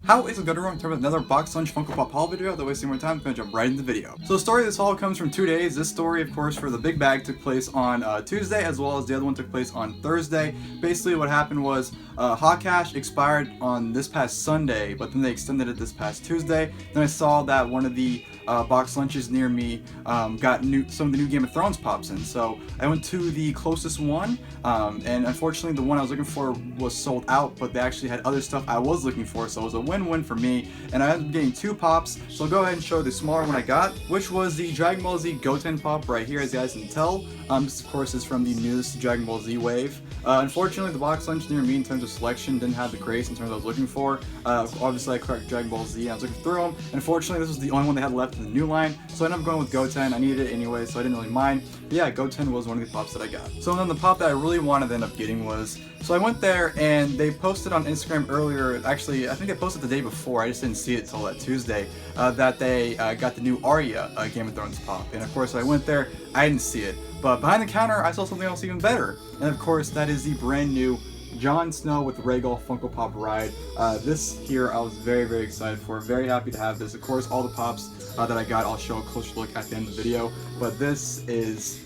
How is it going to run in terms of another BoxLunch Funko Pop haul video? Without wasting more time, I'm going to jump right into the video. So the story of this haul comes from 2 days. This story, of course, for the big bag took place on Tuesday, as well as the other one took place on Thursday. Basically what happened was Hot Cash expired on this past Sunday, but then they extended it this past Tuesday. Then I saw that one of the box lunches near me got some of the new Game of Thrones pops in. So I went to the closest one, and unfortunately the one I was looking for was sold out, but they actually had other stuff I was looking for, so it was a win-win for me, and I ended up getting 2 pops. So I'll go ahead and show the smaller one I got, which was the Dragon Ball Z Goten pop right here, as you guys can tell. This of course is from the newest Dragon Ball Z wave. Unfortunately, the box lunch near me in terms of selection didn't have the grace in terms of what I was looking for. Obviously I collected Dragon Ball Z, I was looking through them. Unfortunately, this was the only one they had left in the new line, so I ended up going with Goten. I needed it anyway, so I didn't really mind. But yeah, Goten was one of the pops that I got. So then the pop that I really wanted to end up getting was, so I went there and they posted on Instagram earlier, actually I think they posted the day before, I just didn't see it till that Tuesday, that they got the new Arya Game of Thrones pop. And of course I went there, I didn't see it. But behind the counter I saw something else even better. And of course that is the brand new Jon Snow with Rhaegal Funko Pop ride. This here I was very excited for, very happy to have this. Of course all the pops that I got I'll show a closer look at the end of the video, but this is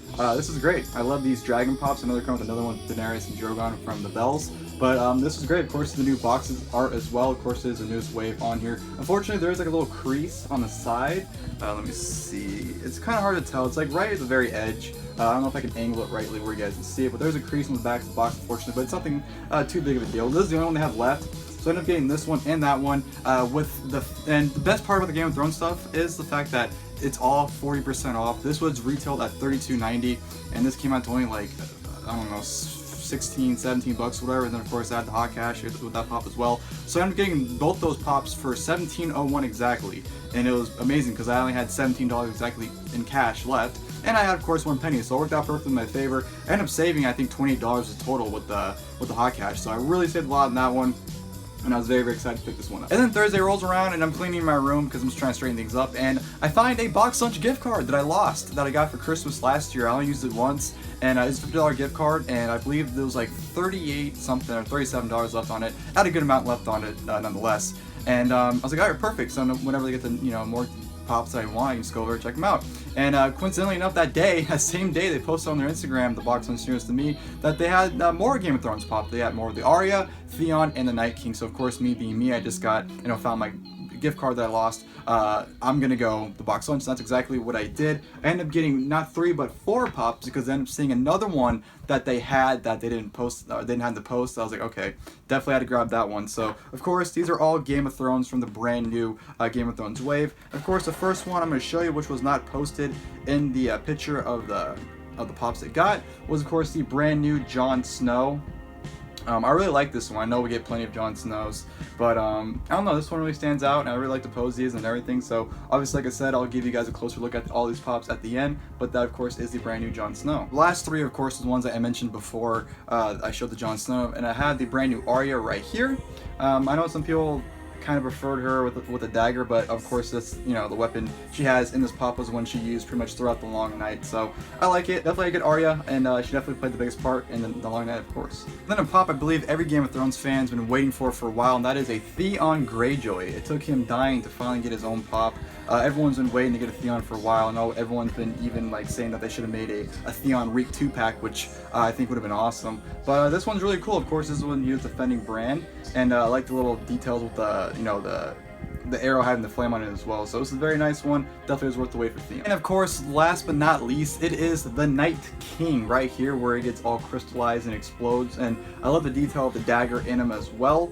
great. I love these dragon pops. I know they're coming with another one with Daenerys and Drogon from the Bells, but this is great. Of course the new boxes art as well, of course there's the newest wave on here. Unfortunately there's like a little crease on the side. Let me see, it's kind of hard to tell, it's like right at the very edge. I don't know if I can angle it rightly where you guys can see it, but there's a crease on the back of the box unfortunately, but it's nothing too big of a deal. This is the only one they have left. So I ended up getting this one and that one, and the best part about the Game of Thrones stuff is the fact that it's all 40% off. This was retailed at $32.90, and this came out to only like, I don't know, 16, 17 bucks, whatever. And then of course I had the Hot Cash with that pop as well. So I ended up getting both those pops for $17.01 exactly, and it was amazing because I only had $17 exactly in cash left. And I had, of course, 1 penny, so it worked out perfectly in my favor. I ended up saving, I think, $28 in total with the Hot Cash, so I really saved a lot in that one. And I was very excited to pick this one up. And then Thursday rolls around and I'm cleaning my room because I'm just trying to straighten things up, and I find a BoxLunch gift card that I lost, that I got for Christmas last year. I only used it once, and it's a $50 gift card, and I believe there was like 38 something or $37 left on it. I had a good amount left on it nonetheless. And I was like, alright, perfect. So whenever they get the more pops that I want, I can just go over and check them out. And coincidentally enough, that same day, they posted on their Instagram, the box lunch nearest to me, that they had more Game of Thrones pop. They had more of the Arya, Theon, and the Night King. So of course, me being me, I just got, found my gift card that I lost. I'm gonna go the box lunch. That's exactly what I did. I ended up getting not 3 but 4 pops because I ended up seeing another one that they had that they didn't post, or they didn't have the post. So I was like, okay, definitely had to grab that one. So of course these are all Game of Thrones from the brand new Game of Thrones wave. Of course the first one I'm going to show you, which was not posted in the picture of the pops it got, was of course the brand new Jon Snow. I really like this one. I know we get plenty of Jon Snows, but I don't know, this one really stands out, and I really like the poses and everything. So obviously, like I said, I'll give you guys a closer look at all these pops at the end, but that of course is the brand new Jon Snow. The last 3 of course are the ones that I mentioned before I showed the Jon Snow, and I had the brand new Arya right here. I know some people kind of preferred her with a dagger, but of course that's the weapon she has in this pop was one she used pretty much throughout the long night. So I like it, definitely a good Arya, and she definitely played the biggest part in the long night, of course. Then a pop I believe every Game of Thrones fan's been waiting for a while, and that is a Theon Greyjoy. It took him dying to finally get his own pop. Everyone's been waiting to get a Theon for a while. I know everyone's been even like saying that they should have made a Theon Reek 2-pack, which I think would have been awesome. But this one's really cool. Of course, this is one used defending Bran, and I like the little details with the arrow having the flame on it as well. So this is a very nice one. Definitely was worth the wait for Theon. And of course, last but not least, it is the Night King right here, where it gets all crystallized and explodes. And I love the detail of the dagger in him as well.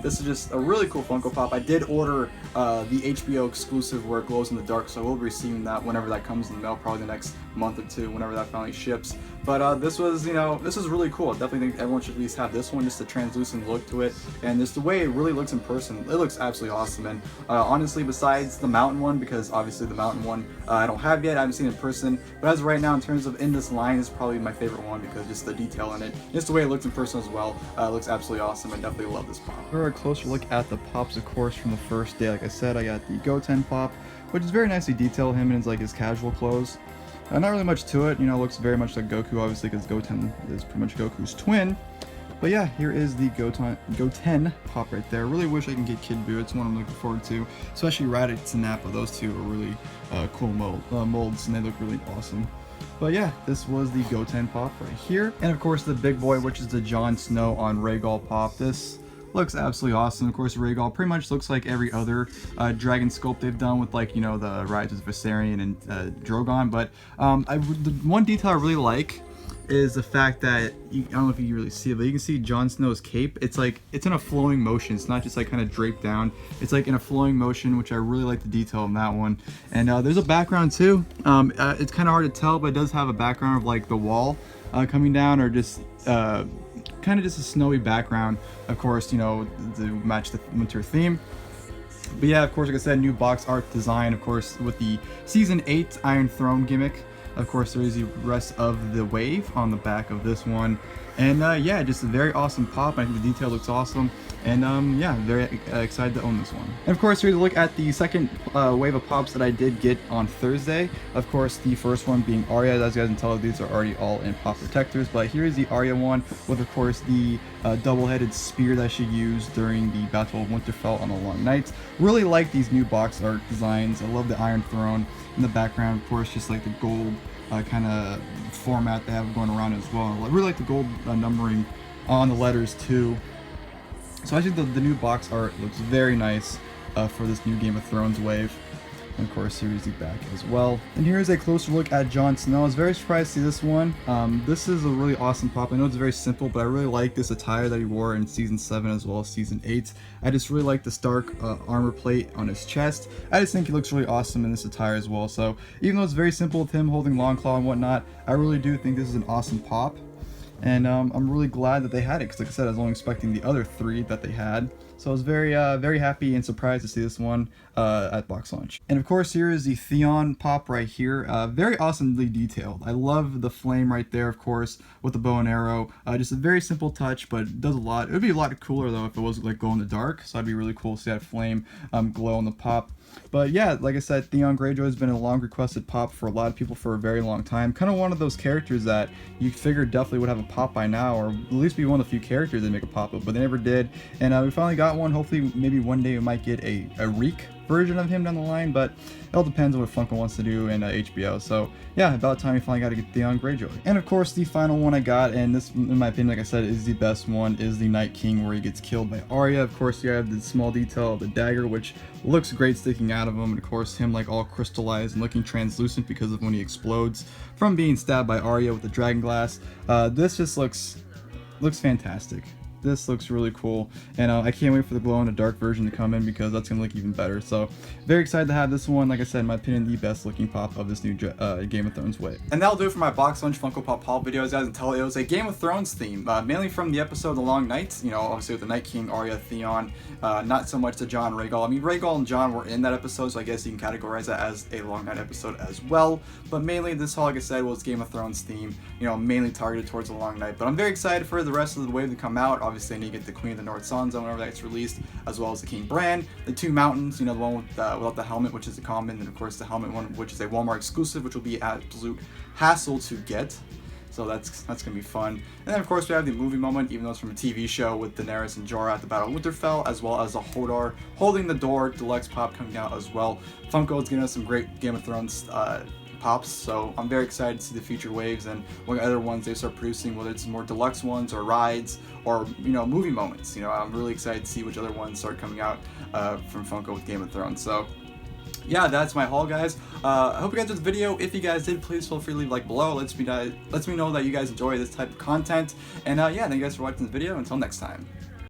This is just a really cool Funko Pop. I did order the HBO exclusive where it glows in the dark, so I will be receiving that whenever that comes in the mail, probably the next month or 2, whenever that finally ships. But this was, this is really cool. I definitely think everyone should at least have this one, just a translucent look to it, and just the way it really looks in person, it looks absolutely awesome. And honestly, besides the mountain one, because obviously the mountain one I don't have yet, I haven't seen it in person, but as of right now, in terms of in this line, is probably my favorite one because just the detail in it, just the way it looks in person as well, looks absolutely awesome. I definitely love this pop. For a closer look at the pops, of course, from the first day, like I said, I got the Goten pop, which is very nicely detailed, him in his casual clothes. Not really much to it, looks very much like Goku, obviously, because Goten is pretty much Goku's twin. But yeah, here is the Goten pop right there. Really wish I can get Kid Buu. It's one I'm looking forward to, especially Raditz and Nappa. Those two are really cool molds, and they look really awesome. But yeah, this was the Goten pop right here. And of course the big boy, which is the Jon Snow on Rhaegal pop. This looks absolutely awesome. Of course, Rhaegal pretty much looks like every other dragon sculpt they've done with, like, you know, the Rise of Viserion and Drogon. But the one detail I really like is the fact that, I don't know if you can really see it, but you can see Jon Snow's cape. It's like, it's in a flowing motion. It's not just like kind of draped down. It's like in a flowing motion, which I really like the detail in that one. And there's a background too. It's kind of hard to tell, but it does have a background of like the wall coming down, or just kind of just a snowy background, of course, you know, to match the winter theme. But yeah, of course, like I said, new box art design, of course, with the Season 8 Iron Throne gimmick. Of course, there is the rest of the wave on the back of this one. And yeah, just a very awesome pop. I think the detail looks awesome. And yeah, very excited to own this one. And of course, here's a look at the second wave of pops that I did get on Thursday. Of course, the first one being Arya. As you guys can tell, these are already all in pop protectors. But here's the Arya one with, of course, the double-headed spear that she used during the Battle of Winterfell on the Long Nights. Really like these new box art designs. I love the Iron Throne in the background. Of course, just like the gold kind of format they have going around as well. I really like the gold numbering on the letters too. So I think the new box art looks very nice for this new Game of Thrones wave. And of course, here's the back as well. And here's a closer look at Jon Snow. I was very surprised to see this one. This is a really awesome pop. I know it's very simple, but I really like this attire that he wore in Season 7 as well as Season 8. I just really like the Stark armor plate on his chest. I just think he looks really awesome in this attire as well. So even though it's very simple with him holding Longclaw and whatnot, I really do think this is an awesome pop. And I'm really glad that they had it, because like I said, I was only expecting the other 3 that they had. So I was very happy and surprised to see this one at box launch. And of course, here is the Theon pop right here. Very awesomely detailed. I love the flame right there, of course, with the bow and arrow. Just a very simple touch, but it does a lot. It would be a lot cooler though if it was like glow in the dark. So it'd be really cool to see that flame glow on the pop. But yeah, like I said, Theon Greyjoy has been a long requested pop for a lot of people for a very long time. Kind of one of those characters that you figured definitely would have a pop by now, or at least be one of the few characters that make a pop up, but they never did. And we finally got one. Hopefully, maybe one day we might get a Reek version of him down the line, but it all depends on what Funko wants to do and HBO. So yeah, about time we finally got to get Theon Greyjoy. And of course, the final one I got, and this, in my opinion, like I said, is the best one, is the Night King, where he gets killed by Arya. Of course, you have the small detail of the dagger, which looks great sticking out of him, and of course him like all crystallized and looking translucent because of when he explodes from being stabbed by Arya with the dragon glass. This just looks fantastic. This looks really cool, and I can't wait for the glow in the dark version to come in, because that's gonna look even better. So very excited to have this one. Like I said, in my opinion, the best looking pop of this new Game of Thrones wave. And that'll do it for my Box Lunch Funko Pop haul video. As you guys can tell, it was a Game of Thrones theme, mainly from the episode The Long Nights, you know, obviously with the Night King, Arya, Theon, not so much the Jon Rhaegal. I mean, Rhaegal and Jon were in that episode, so I guess you can categorize that as a Long Night episode as well. But mainly this haul, like I said, was Game of Thrones theme, you know, mainly targeted towards the Long Night. But I'm very excited for the rest of the wave to come out. Obviously, I need to get the Queen of the North Sansa whenever that gets released, as well as the King Bran, the 2 mountains, you know, the one with, without the helmet, which is the common, and of course the helmet one, which is a Walmart exclusive, which will be an absolute hassle to get. So that's gonna be fun. And then of course we have the movie moment, even though it's from a TV show, with Daenerys and Jorah at the Battle of Winterfell, as well as the Hodor holding the door deluxe pop coming out as well. Funko is giving us some great Game of Thrones pops, so I'm very excited to see the future waves and what other ones they start producing, whether it's more deluxe ones or rides or, you know, movie moments. You know, I'm really excited to see which other ones start coming out from Funko with Game of Thrones. So yeah, that's my haul, guys. I hope you guys enjoyed the video. If you guys did, please feel free to leave a like below. Lets me know that you guys enjoy this type of content. And yeah, thank you guys for watching the video. Until next time.